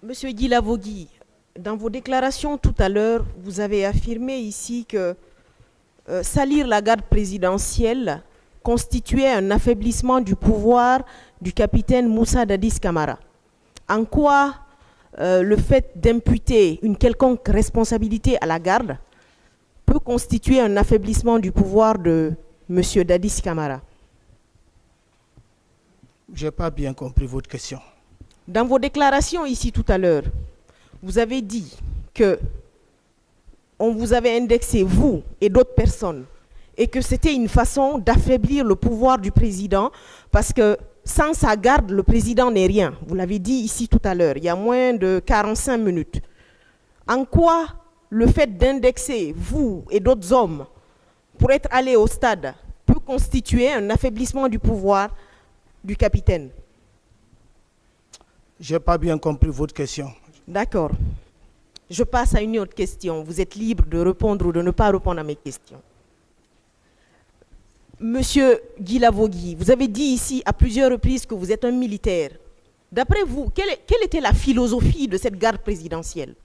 Monsieur Guy Lavogui, dans vos déclarations tout à l'heure, vous avez affirmé ici que salir la garde présidentielle constituait un affaiblissement du pouvoir du capitaine Moussa Dadis Camara. En quoi le fait d'imputer une quelconque responsabilité à la garde peut constituer un affaiblissement du pouvoir de monsieur Dadis Camara? Je n'ai pas bien compris votre question. Dans vos déclarations ici tout à l'heure, vous avez dit que on vous avait indexé, vous et d'autres personnes, et que c'était une façon d'affaiblir le pouvoir du président, parce que sans sa garde, le président n'est rien. Vous l'avez dit ici tout à l'heure, il y a moins de 45 minutes. En quoi le fait d'indexer, vous et d'autres hommes, pour être allés au stade, peut constituer un affaiblissement du pouvoir du capitaine? Je n'ai pas bien compris votre question. D'accord. Je passe à une autre question. Vous êtes libre de répondre ou de ne pas répondre à mes questions. Monsieur Guy Lavogui, vous avez dit ici à plusieurs reprises que vous êtes un militaire. D'après vous, quelle était la philosophie de cette garde présidentielle?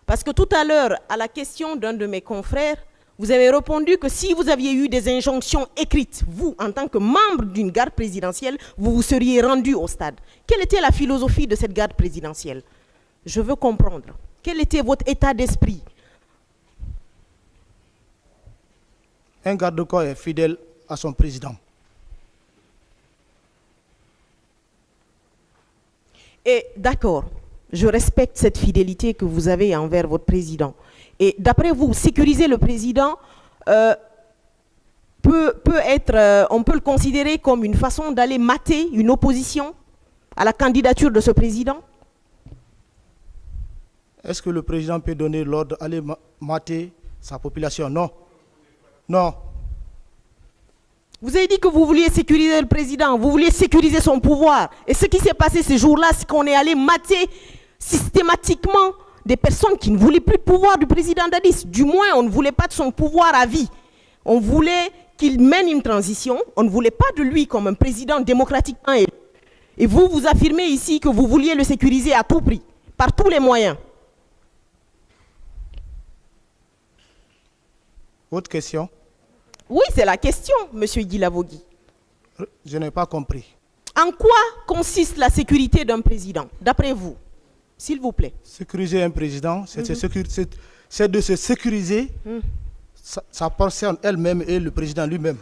Parce que tout à l'heure, à la question d'un de mes confrères, vous avez répondu que si vous aviez eu des injonctions écrites, vous, en tant que membre d'une garde présidentielle, vous vous seriez rendu au stade. Quelle était la philosophie de cette garde présidentielle? Je veux comprendre. Quel était votre état d'esprit? Un garde-corps est fidèle à son président. Et d'accord, je respecte cette fidélité que vous avez envers votre président. Et d'après vous, sécuriser le président peut être, on peut le considérer comme une façon d'aller mater une opposition à la candidature de ce président? Est-ce que le président peut donner l'ordre d'aller mater sa population? Non. Non. Vous avez dit que vous vouliez sécuriser le président, vous vouliez sécuriser son pouvoir. Et ce qui s'est passé ces jours-là, c'est qu'on est allé mater systématiquement des personnes qui ne voulaient plus de pouvoir du président Dadis. Du moins, on ne voulait pas de son pouvoir à vie. On voulait qu'il mène une transition. On ne voulait pas de lui comme un président démocratiquement élu. Et vous, vous affirmez ici que vous vouliez le sécuriser à tout prix, par tous les moyens. Autre question? Oui, c'est la question, monsieur Guy Lavogui. Je n'ai pas compris. En quoi consiste la sécurité d'un président, d'après vous? S'il vous plaît. Sécuriser un président, c'est de se sécuriser sa personne elle-même et le président lui-même.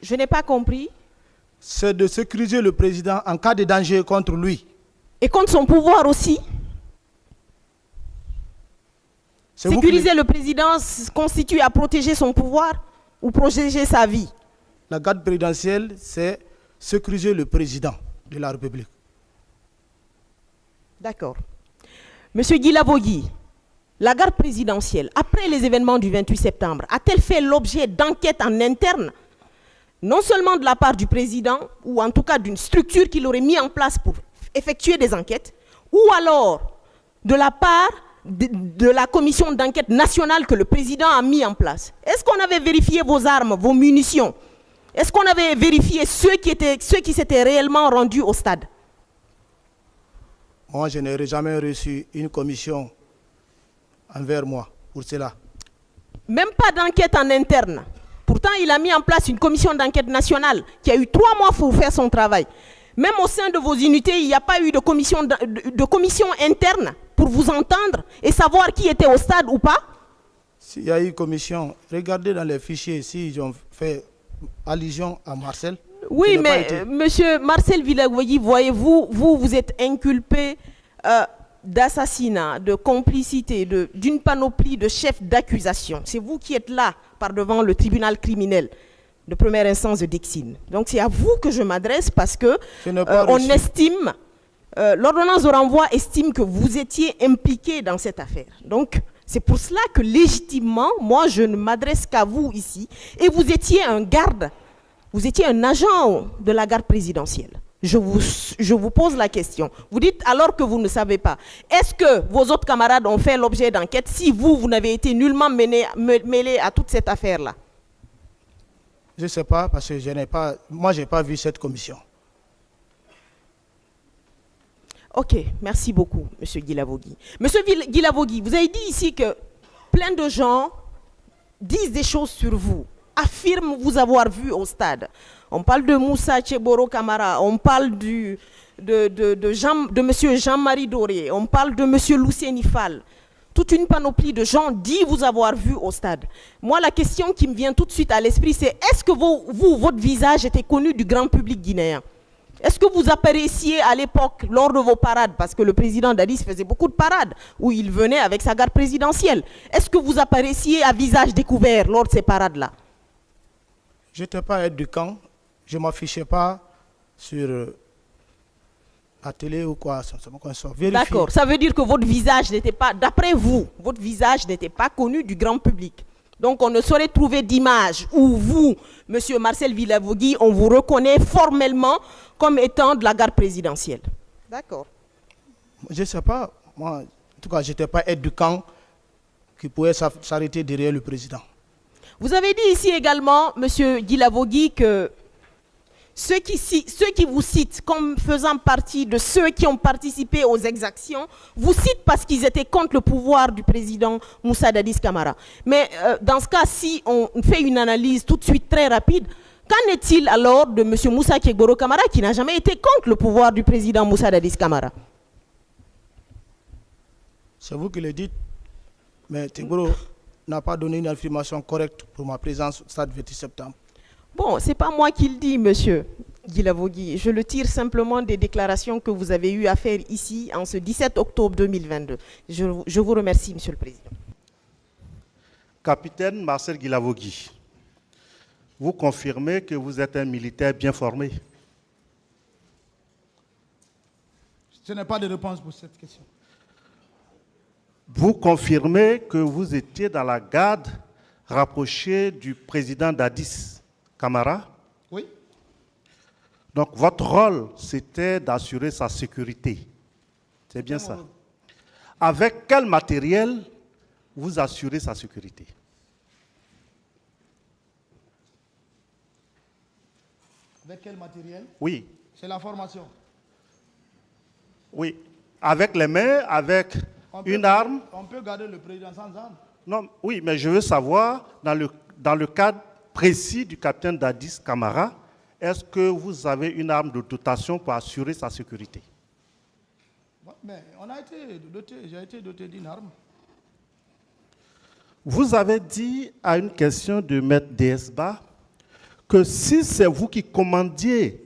Je n'ai pas compris. C'est de sécuriser le président en cas de danger contre lui. Et contre son pouvoir aussi. Sécuriser le président constitue à protéger son pouvoir ou protéger sa vie? La garde présidentielle, c'est sécuriser le président de la République. D'accord. Monsieur Guy Lavogui, la garde présidentielle, après les événements du 28 septembre, a-t-elle fait l'objet d'enquêtes en interne, non seulement de la part du président, ou en tout cas d'une structure qu'il aurait mis en place pour effectuer des enquêtes, ou alors de la part de la commission d'enquête nationale que le président a mis en place? Est-ce qu'on avait vérifié vos armes, vos munitions? Est-ce qu'on avait vérifié ceux qui s'étaient réellement rendus au stade? Moi, je n'aurais jamais reçu une commission envers moi pour cela. Même pas d'enquête en interne. Pourtant, il a mis en place une commission d'enquête nationale qui a eu 3 mois pour faire son travail. Même au sein de vos unités, il n'y a pas eu de commission interne pour vous entendre et savoir qui était au stade ou pas? S'il y a eu commission, regardez dans les fichiers s'ils ont fait allusion à Marcel. Oui, mais monsieur Marcel Villagouilly, voyez-vous, vous êtes inculpé d'assassinat, de complicité, d'une panoplie de chefs d'accusation. C'est vous qui êtes là, par devant le tribunal criminel de première instance de Dixine. Donc c'est à vous que je m'adresse parce que on estime, l'ordonnance de renvoi estime que vous étiez impliqué dans cette affaire. Donc c'est pour cela que légitimement, moi je ne m'adresse qu'à vous ici. Et vous étiez un garde, vous étiez un agent de la garde présidentielle. Je vous pose la question. Vous dites alors que vous ne savez pas. Est-ce que vos autres camarades ont fait l'objet d'enquête si vous n'avez été nullement mêlé à toute cette affaire-là? Je ne sais pas parce que moi je n'ai pas vu cette commission. Ok, merci beaucoup, Monsieur Guilavogui. Monsieur Guilavogui, vous avez dit ici que plein de gens disent des choses sur vous, affirment vous avoir vu au stade. On parle de Moussa Tcheboro Camara, on parle de M. Jean-Marie Doré, on parle de M. Lucien Fall. Toute une panoplie de gens dit vous avoir vu au stade. Moi, la question qui me vient tout de suite à l'esprit, c'est est-ce que votre visage était connu du grand public guinéen? Est-ce que vous apparaissiez à l'époque lors de vos parades, parce que le président Dadis faisait beaucoup de parades, où il venait avec sa garde présidentielle. Est-ce que vous apparaissiez à visage découvert lors de ces parades-là? Je n'étais pas aide du camp, je ne m'affichais pas sur la télé ou quoi. D'accord, ça veut dire que votre visage n'était pas, d'après vous, votre visage n'était pas connu du grand public. Donc on ne saurait trouver d'image où vous, Monsieur Marcel Guilavogui, on vous reconnaît formellement comme étant de la garde présidentielle. D'accord. Je ne sais pas. Moi, en tout cas, je n'étais pas aide du camp qui pouvait s'arrêter derrière le président. Vous avez dit ici également, Monsieur Guilavogui, que ceux qui vous citent comme faisant partie de ceux qui ont participé aux exactions, vous citent parce qu'ils étaient contre le pouvoir du président Moussa Dadis Camara. Mais dans ce cas, si on fait une analyse tout de suite très rapide, qu'en est-il alors de M. Moussa Tcheboro Camara qui n'a jamais été contre le pouvoir du président Moussa Dadis Camara? C'est vous qui le dites, mais Tcheboro n'a pas donné une affirmation correcte pour ma présence au stade 28 septembre. Bon, ce n'est pas moi qui le dis, Monsieur Guilavogui. Je le tire simplement des déclarations que vous avez eu à faire ici en ce 17 octobre 2022. Je vous remercie, Monsieur le Président. Capitaine Marcel Guilavogui, vous confirmez que vous êtes un militaire bien formé? Je n'ai pas de réponse pour cette question. Vous confirmez que vous étiez dans la garde rapprochée du président Dadis Camara? Oui. Donc votre rôle, c'était d'assurer sa sécurité. C'est bien ça. Avec quel matériel vous assurez sa sécurité? Avec quel matériel? Oui. C'est la formation. Oui. Avec les mains, avec une arme? On peut garder le président sans arme. Non, oui, mais je veux savoir, dans le cadre précis du capitaine Dadis Camara, est-ce que vous avez une arme de dotation pour assurer sa sécurité? Mais on a été doté, j'ai été doté d'une arme. Vous avez dit à une question de Maître Desba que si c'est vous qui commandiez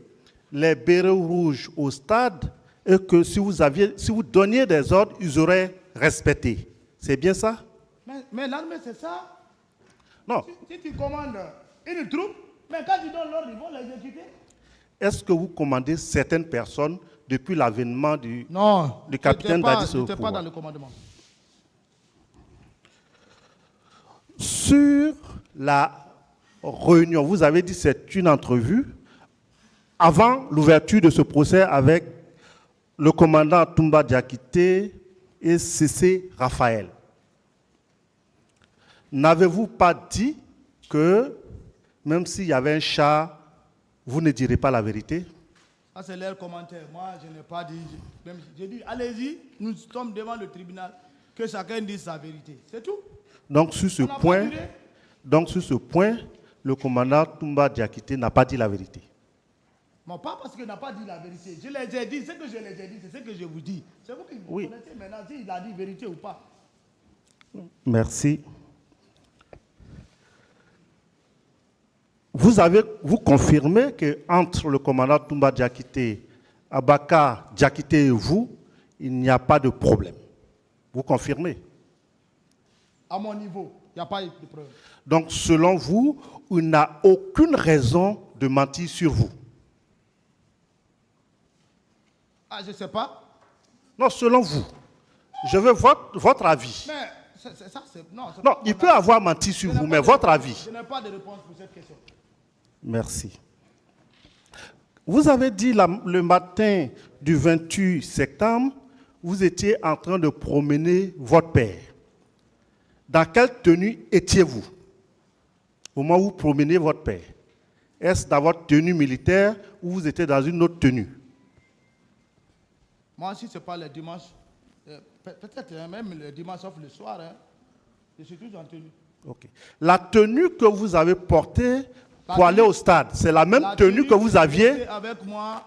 les bérets rouges au stade et que si vous donniez des ordres, ils auraient respecté. C'est bien ça? Mais l'armée, c'est ça? Non. Si tu commandes une troupe, mais quand tu donnes l'ordre, ils vont l'exécuter. Est-ce que vous commandez certaines personnes depuis l'avènement du capitaine Dadis au pouvoir? Non, je n'étais pas dans le commandement. Sur la réunion, vous avez dit que c'est une entrevue avant l'ouverture de ce procès avec le commandant Toumba Diakité et C.C. Raphaël. N'avez-vous pas dit que même s'il y avait un chat, vous ne direz pas la vérité? Ça, c'est leur commentaire. Moi, je n'ai pas dit. J'ai dit, allez-y, nous sommes devant le tribunal, que chacun dise sa vérité. C'est tout. Donc, sur ce point, le commandant Toumba Diakité n'a pas dit la vérité. Non, pas parce qu'il n'a pas dit la vérité. Je les ai dit, ce que je les ai dit, c'est ce que je vous dis. C'est vous qui vous connaissez maintenant s'il a dit vérité ou pas. Merci. Vous confirmez qu'entre le commandant Toumba Diakité, Abaka Diakité et vous, il n'y a pas de problème. Vous confirmez? À mon niveau, il n'y a pas eu de preuve. Donc, selon vous, il n'a aucune raison de mentir sur vous? Ah, je ne sais pas. Non, selon vous. Je veux votre avis. Mais ça, non, il peut avoir menti sur vous, mais votre avis. Je n'ai pas de réponse pour cette question. Merci. Vous avez dit le matin du 28 septembre, vous étiez en train de promener votre père. Dans quelle tenue étiez-vous au moment où vous promenez votre père? Est-ce dans votre tenue militaire ou vous étiez dans une autre tenue? Moi, si ce n'est pas le dimanche, peut-être même le dimanche, sauf le soir, hein, je suis toujours en tenue. Ok. La tenue que vous avez portée pour aller au stade, c'est la même tenue que vous aviez? Avec moi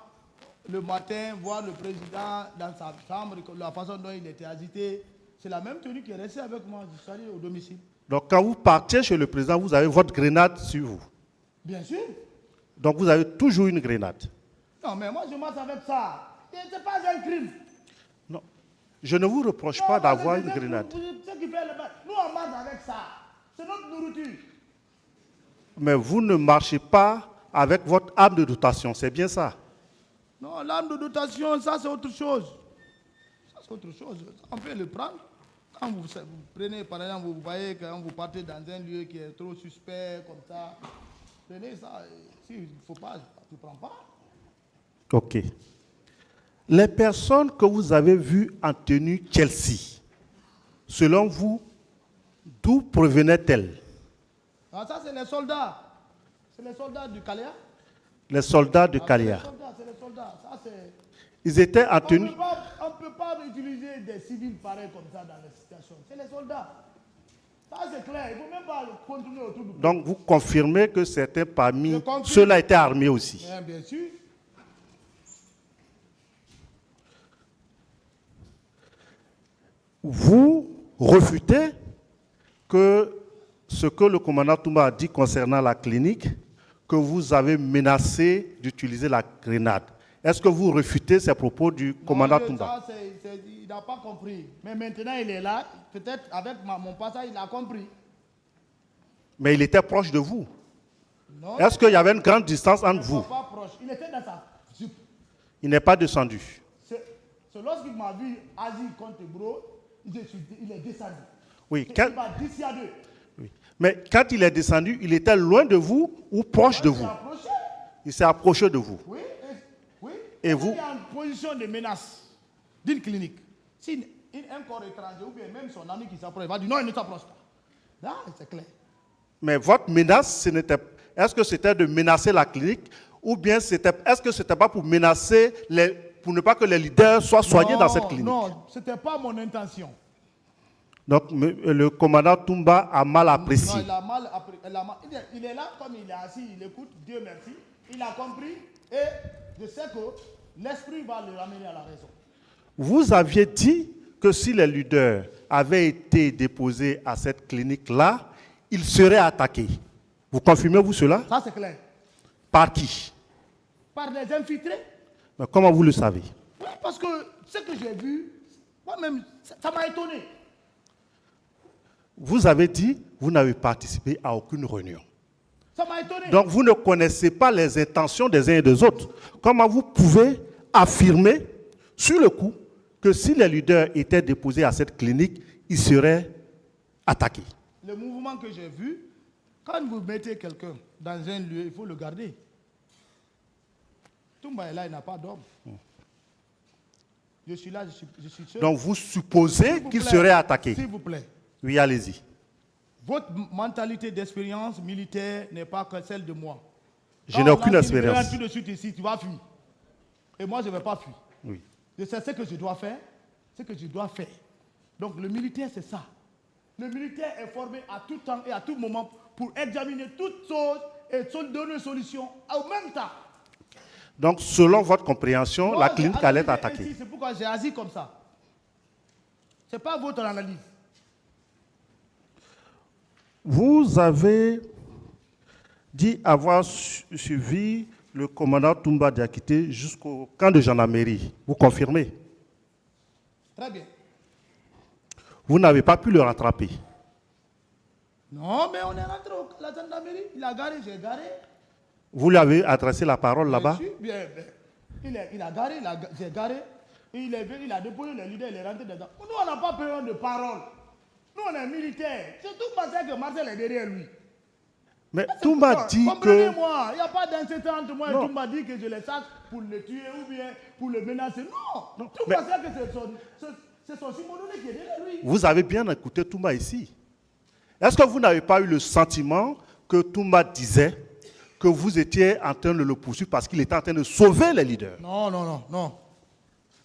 le matin, voir le président dans sa chambre, la façon dont il était agité, c'est la même tenue qui est restée avec moi. Je suis allé au domicile. Donc quand vous partiez chez le président, vous avez votre grenade sur vous? Bien sûr. Donc vous avez toujours une grenade? Non, mais moi je marche avec ça. Ce n'est pas un crime. Non. Je ne vous reproche pas d'avoir une grenade. Ce qui fait le mal. Nous on marche avec ça. C'est notre nourriture. Mais vous ne marchez pas avec votre arme de dotation, c'est bien ça? Non, l'arme de dotation, ça c'est autre chose. Ça c'est autre chose. On peut le prendre. Quand vous prenez, par exemple, vous voyez quand vous partez dans un lieu qui est trop suspect, comme ça, prenez ça. S'il ne faut pas, tu ne prends pas. Ok. Les personnes que vous avez vues en tenue Chelsea, selon vous, d'où provenaient-elles? Ah, ça, c'est les soldats. C'est les soldats du Caléa. Les soldats de Caléa. C'est les soldats. Ça, c'est... Ils étaient en tenue. On ne peut pas utiliser des civils pareils comme ça dans les situations. C'est les soldats. Ça, c'est clair. Il ne faut même pas continuer autour du... Donc, vous confirmez que certains parmi ceux-là étaient armés aussi? Bien sûr. Vous refutez que ce que le commandant Toumba a dit concernant la clinique, que vous avez menacé d'utiliser la grenade. Est-ce que vous refutez ces propos du commandant Toumba? Il n'a pas compris. Mais maintenant, il est là. Peut-être avec mon passage, il a compris. Mais il était proche de vous. Est-ce qu'il y avait une grande distance entre vous? Pas proche. Il était dans sa jupe. Il n'est pas descendu. C'est lorsqu'il m'a vu agir contre Bro, il est descendu. Oui, il m'a dit s'il y a deux. Oui. Mais quand il est descendu, il était loin de vous ou proche de vous? Il s'est approché de vous. Oui. Et vous? Il est en position de menace d'une clinique. Si un corps étranger ou bien même son ami qui s'approche, il va dire non, il ne s'approche pas. Là, c'est clair. Mais votre menace, est-ce que c'était de menacer la clinique ou bien est-ce que c'était pas pour menacer pour ne pas que les leaders soient soignés dans cette clinique? Non, ce n'était pas mon intention. Donc le commandant Toumba a mal apprécié. Non, il a mal apprécié. Il est là, comme il est assis, il écoute, Dieu merci. Il a compris et je sais que l'esprit va le ramener à la raison. Vous aviez dit que si les leaders avaient été déposés à cette clinique-là, ils seraient attaqués. Vous confirmez-vous cela? Ça, c'est clair. Par qui? Par des infiltrés. Mais comment vous le savez? Oui, parce que ce que j'ai vu, moi-même, ça m'a étonné. Vous avez dit que vous n'avez participé à aucune réunion. Ça m'a étonné. Donc vous ne connaissez pas les intentions des uns et des autres. Comment vous pouvez affirmer sur le coup que si les leaders étaient déposés à cette clinique, ils seraient attaqués? Le mouvement que j'ai vu, quand vous mettez quelqu'un dans un lieu, il faut le garder. Toumba est là, il n'a pas d'homme. Je suis là, je suis seul. Donc vous supposez qu'il serait attaqué? S'il vous plaît. Oui, allez-y. Votre mentalité d'expérience militaire n'est pas que celle de moi. Je n'ai aucune expérience. Tout de suite ici, tu vas fuir. Et moi, je ne vais pas fuir. Oui. Je sais ce que je dois faire, ce que je dois faire. Donc le militaire, c'est ça. Le militaire est formé à tout temps et à tout moment pour examiner toutes choses et donner une solution au même temps. Donc, selon votre compréhension, la clinique allait être attaquée. C'est pourquoi j'ai agi comme ça. Ce n'est pas votre analyse. Vous avez dit avoir suivi le commandant Toumba Diakité jusqu'au camp de gendarmerie. Vous confirmez? Très bien. Vous n'avez pas pu le rattraper? Non, mais on est rentré à la gendarmerie. Il a garé, j'ai garé. Vous lui avez adressé la parole là-bas? Bien. Il a garé, j'ai garé. Il est venu, il a déposé le leader, il est rentré dedans. Nous, on n'a pas besoin de parole. Nous, on est militaires. C'est tout Marcel que Marcel est derrière lui. Mais Toumba dit que... Comprenez-moi, il n'y a pas d'incident entre moi et Toumba dit que je les sache pour le tuer ou bien pour le menacer. Non, Toumba sait que c'est son Simononé qui est derrière lui. Vous avez bien écouté Toumba ici. Est-ce que vous n'avez pas eu le sentiment que Toumba disait que vous étiez en train de le poursuivre parce qu'il était en train de sauver les leaders? Non.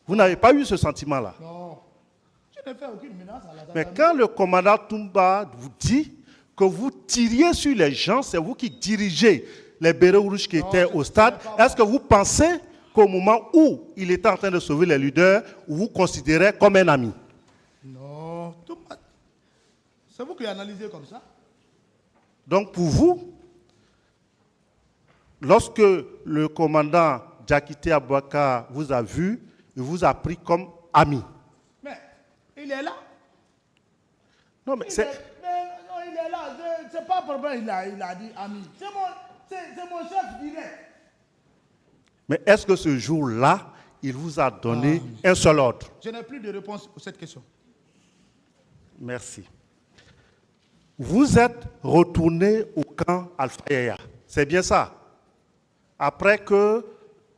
Vous n'avez pas eu ce sentiment-là. Non. Je n'ai fait aucune menace à la Mais gendarmerie. quand le commandant Toumba vous dit que vous tiriez sur les gens, c'est vous qui dirigez les bérets rouges qui étaient au stade, est-ce que vous pensez qu'au moment où il était en train de sauver les leaders, vous considérez comme un ami? Non. C'est vous qui analysez comme ça. Donc pour vous, lorsque le commandant Diakité Aboubacar vous a vu, il vous a pris comme ami. Mais il est là. Non, mais Il c'est... est là. C'est pas problème, il a dit ami. C'est mon chef direct. Mais est-ce que ce jour-là, il vous a donné un seul ordre? Je n'ai plus de réponse à cette question. Merci. Vous êtes retourné au camp Alpha Yaya. C'est bien ça? Après que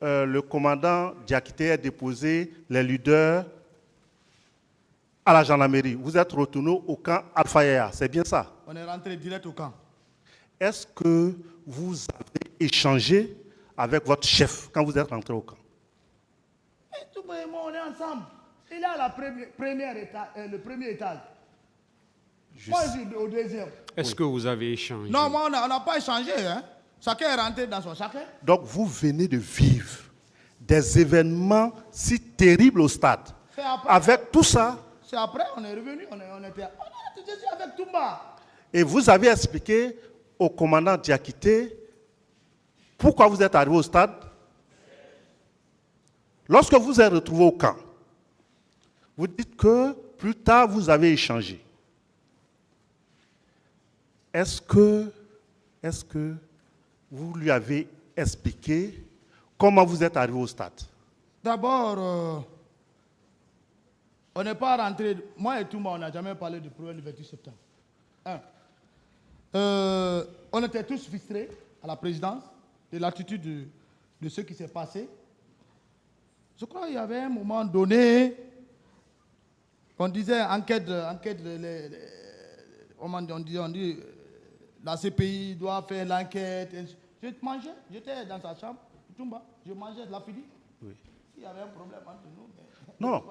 le commandant Diakité ait déposé les leaders à la gendarmerie, vous êtes retourné au camp Alpha Yaya. C'est bien ça? On est rentré direct au camp. Est-ce que vous avez échangé avec votre chef quand vous êtes rentré au camp? Et tout et moi, on est ensemble. Il est à la première étage, le premier étage. Moi, je suis au deuxième. Est-ce que vous avez échangé? Non, moi, on n'a pas échangé. Hein. Chacun est rentré dans son chacun. Donc vous venez de vivre des événements si terribles au stade. C'est après. Avec tout ça, C'est après, on est revenu. Je suis avec Toumba. et vous avez expliqué au commandant Diakité pourquoi vous êtes arrivé au stade. Lorsque vous êtes retrouvé au camp, vous dites que plus tard vous avez échangé. Est-ce que vous lui avez expliqué comment vous êtes arrivé au stade? D'abord, on n'est pas rentré. Moi et Toumba, on n'a jamais parlé du problème du 28 septembre. On était tous frustrés à la présidence de l'attitude de ce qui s'est passé. Je crois qu'il y avait un moment donné, on disait enquête on dit la CPI doit faire l'enquête. Je mangeais, j'étais dans sa chambre, Toumba, je mangeais de la fille. Oui. Il y avait un problème entre nous. Non.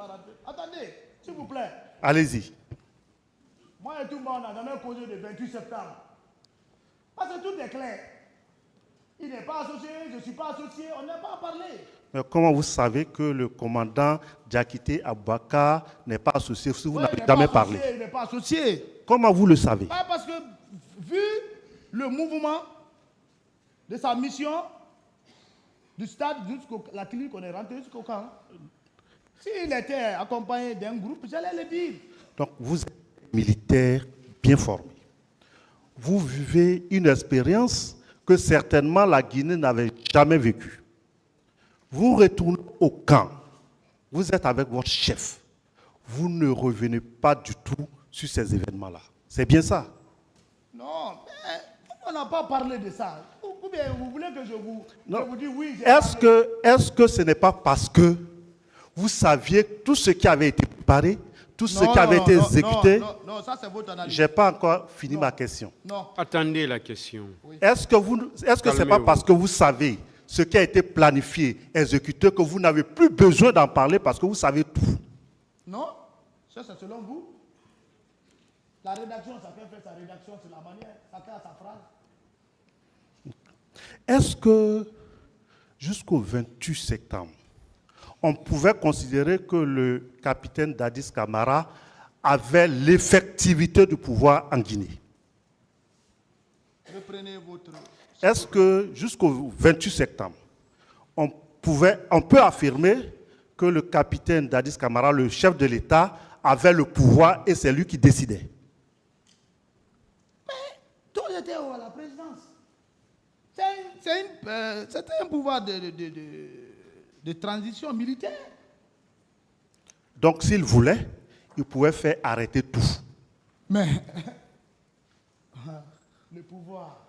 Attendez, s'il vous plaît. Allez-y. Moi et Toumba, on n'a jamais causé de 28 septembre. Parce que tout est clair. Il n'est pas associé, je ne suis pas associé, on n'a pas parlé. Mais comment vous savez que le commandant Diakité Aboubacar n'est pas associé si vous n'avez jamais parlé? Il n'est pas associé. Comment vous le savez? Parce que, vu le mouvement de sa mission, du stade jusqu'à la clinique, on est rentré jusqu'au camp. S'il était accompagné d'un groupe, j'allais le dire. Donc, vous êtes militaire bien formé. Vous vivez une expérience que certainement la Guinée n'avait jamais vécue. Vous retournez au camp. Vous êtes avec votre chef. Vous ne revenez pas du tout sur ces événements-là. C'est bien ça? Non, mais on n'a pas parlé de ça. Ou bien vous voulez que je vous dise oui. Est-ce que ce n'est pas parce que vous saviez tout ce qui avait été préparé, tout ce qui avait été exécuté? Non, ça c'est votre analyse. Je n'ai pas encore fini ma question. Non. Attendez la question. Oui. Est-ce que ce n'est pas parce que vous savez ce qui a été planifié, exécuté, que vous n'avez plus besoin d'en parler parce que vous savez tout? Non, ça c'est selon vous. La rédaction, chacun fait sa rédaction sur la manière, chacun a sa phrase. Est-ce que jusqu'au 28 septembre, on pouvait considérer que le capitaine Dadis Camara avait l'effectivité du pouvoir en Guinée? Reprenez votre... Est-ce que jusqu'au 28 septembre, on peut affirmer que le capitaine Dadis Camara, le chef de l'État, avait le pouvoir et c'est lui qui décidait? Mais tout était à la présidence. C'était un pouvoir de transition militaire. Donc s'il voulait, il pouvait faire arrêter tout. Mais le pouvoir,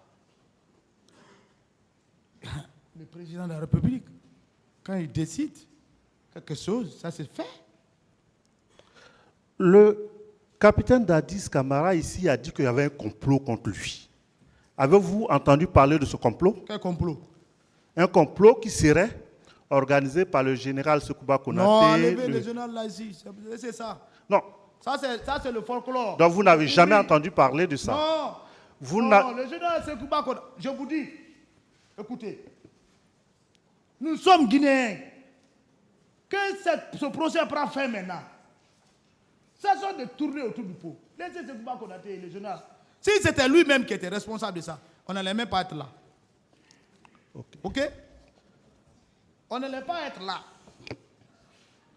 le président de la République, quand il décide quelque chose, ça se fait. Le capitaine Dadis Camara ici a dit qu'il y avait un complot contre lui. Avez-vous entendu parler de ce complot? Quel complot? Un complot qui serait organisé par le général Sekouba Konaté. Non, enlevez le général là ici, c'est ça. Non. Ça, c'est le folklore. Donc vous n'avez jamais entendu parler de ça. Non. Vous non, le général Sekouba Konaté, je vous dis, écoutez, nous sommes Guinéens. Que ce procès prend fin maintenant. Ça sont de tourner autour du pot. Laissez Sekouba Konaté et le général. Si c'était lui-même qui était responsable de ça, on n'allait même pas être là. Ok? On n'allait pas être là.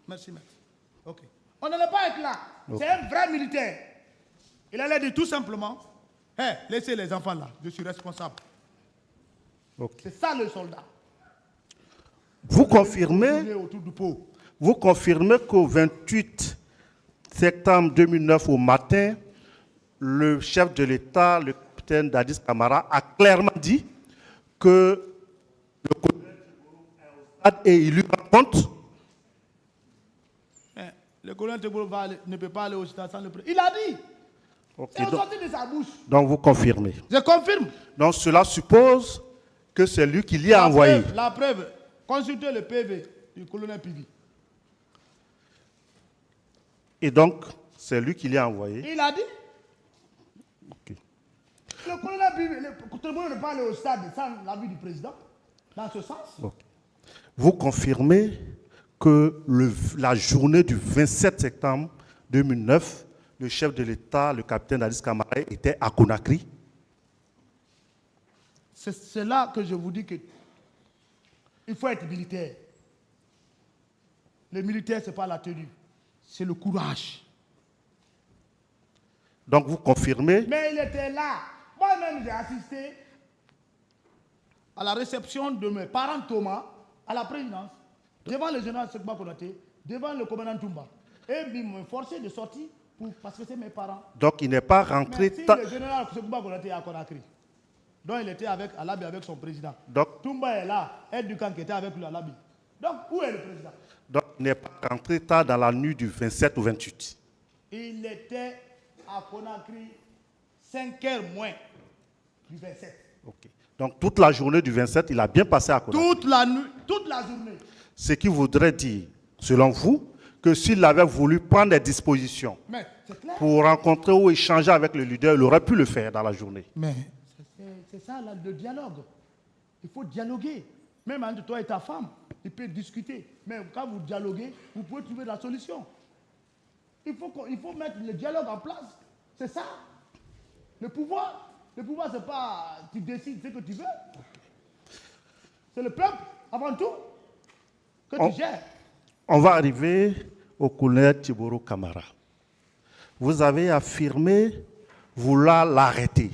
Merci, maître. Ok. On n'allait pas être là. C'est un vrai militaire. Il allait dire tout simplement, hey, laissez les enfants là, je suis responsable. C'est ça le soldat. Vous confirmez, autour du pot. vous confirmez qu'au 28 septembre 2009 au matin, le chef de l'État, le capitaine Dadis Camara, a clairement dit que le colonel et il lui raconte. Le colonel Teboro ne peut pas aller au stade sans le président. Il a dit. C'est sorti de sa bouche. Donc vous confirmez. Je confirme. Donc cela suppose que c'est lui qui l'y a envoyé. La preuve, consultez le PV du colonel Pivi. Et donc, c'est lui qui l'y a envoyé. Il a dit. Okay. Le colonel Pivi, tout le monde ne peut pas aller au stade sans l'avis du président. Dans ce sens. Okay. Vous confirmez que la journée du 27 septembre 2009, le chef de l'État, le capitaine Dadis Camara, était à Conakry. C'est là que je vous dis qu'il faut être militaire. Le militaire, ce n'est pas la tenue, c'est le courage. Donc vous confirmez? Mais il était là. Moi-même, j'ai assisté à la réception de mes parents Thomas à la présidence, devant le général Sekouba Konaté, devant le commandant Toumba. Et ils m'ont forcé de sortir parce que c'est mes parents. Donc il n'est pas rentré... Mais si le général Sekouba Konaté est à Conakry, donc il était avec Alabi avec son président. Donc, Toumba est là, Aide du camp qui était avec lui Alabi. Donc où est le président? Donc il n'est pas rentré tard dans la nuit du 27 au 28. Il était à Conakry 5h moins du 27. Okay. Donc toute la journée du 27, il a bien passé à Conakry. Toute la nuit, toute la journée. Ce qui voudrait dire, selon vous, que s'il avait voulu prendre des dispositions pour rencontrer ou échanger avec le leader, il aurait pu le faire dans la journée. Mais c'est ça là, le dialogue. Il faut dialoguer. Même entre toi et ta femme, il peut discuter. Mais quand vous dialoguez, vous pouvez trouver la solution. Il faut mettre le dialogue en place. C'est ça. Le pouvoir, c'est pas tu décides ce que tu veux. C'est le peuple, avant tout, que tu gères. On va arriver au colonel Tiboro Camara. Vous avez affirmé vouloir l'arrêter.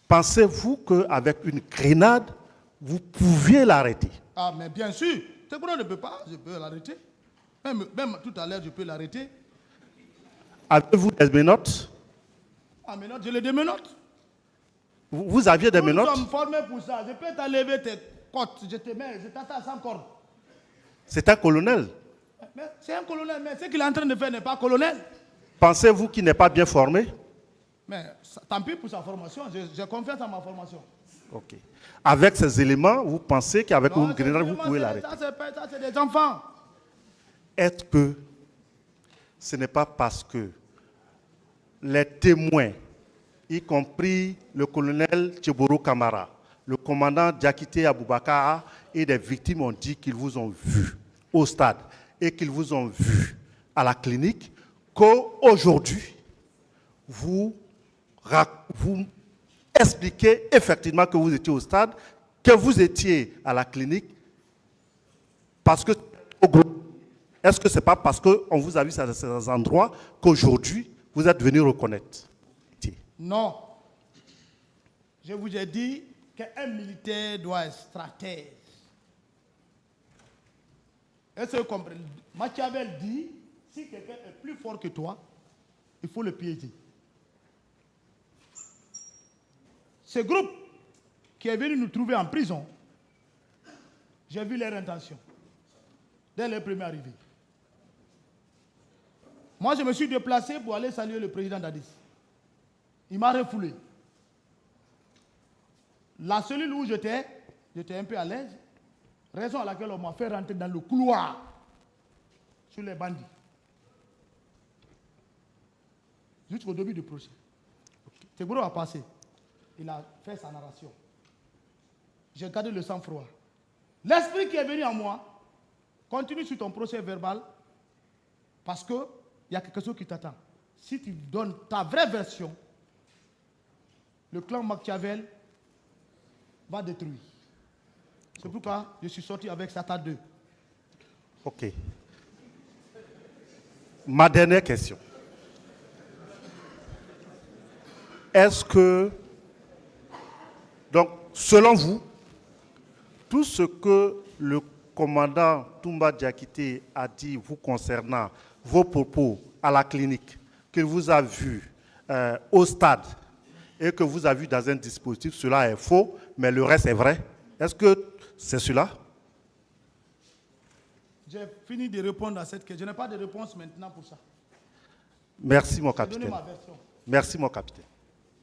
Pensez-vous qu'avec une grenade, vous pouviez l'arrêter? Ah, mais bien sûr. C'est qu'on ne peut pas, je peux l'arrêter. Même tout à l'heure, je peux l'arrêter. Avez-vous des menottes? Ah, menottes, je les démenote. Vous aviez des menottes? Nous sommes formés pour ça. Je peux t'enlever tes côtes, je te mets, je t'attends sans corde. C'est un colonel. C'est un colonel, mais ce qu'il est en train de faire n'est pas colonel. Pensez-vous qu'il n'est pas bien formé? Mais tant pis pour sa formation, j'ai confiance en ma formation. Ok. Avec ces éléments, vous pensez qu'avec une grenade, vous pouvez l'arrêter? Ça, c'est des enfants. Est-ce que ce n'est pas parce que les témoins, y compris le colonel Tiboro Camara, le commandant Diakité Aboubakar et des victimes ont dit qu'ils vous ont vu au stade et qu'ils vous ont vu à la clinique, qu'aujourd'hui, vous expliquez effectivement que vous étiez au stade, que vous étiez à la clinique, parce que est-ce que ce n'est pas parce qu'on vous a vu à ces endroits qu'aujourd'hui, vous êtes venu reconnaître? Non. Je vous ai dit qu'un militaire doit être stratège. Est-ce que vous comprenez? Machiavel dit, si quelqu'un est plus fort que toi, il faut le piéger. Ce groupe qui est venu nous trouver en prison, j'ai vu leur intention dès leur première arrivée. Moi, je me suis déplacé pour aller saluer le président Dadis. Il m'a refoulé. La cellule où j'étais un peu à l'aise. Raison à laquelle on m'a fait rentrer dans le couloir sur les bandits. Jusqu'au début du procès. Tegboro a passé. Il a fait sa narration. J'ai gardé le sang-froid. L'esprit qui est venu en moi, continue sur ton procès verbal, parce qu'il y a quelque chose qui t'attend. Si tu donnes ta vraie version, le clan Machiavel va détruire. C'est pourquoi je suis sorti avec Satan 2. Ok. Ma dernière question. Est-ce que, donc, selon vous, tout ce que le commandant Toumba Diakité a dit vous concernant vos propos à la clinique, qu'il vous a vu au stade et que vous avez vu dans un dispositif, cela est faux, mais le reste est vrai? Est-ce que c'est cela? J'ai fini de répondre à cette question. Je n'ai pas de réponse maintenant pour ça. Merci, mon J'ai donné capitaine. ma version. Merci, mon capitaine.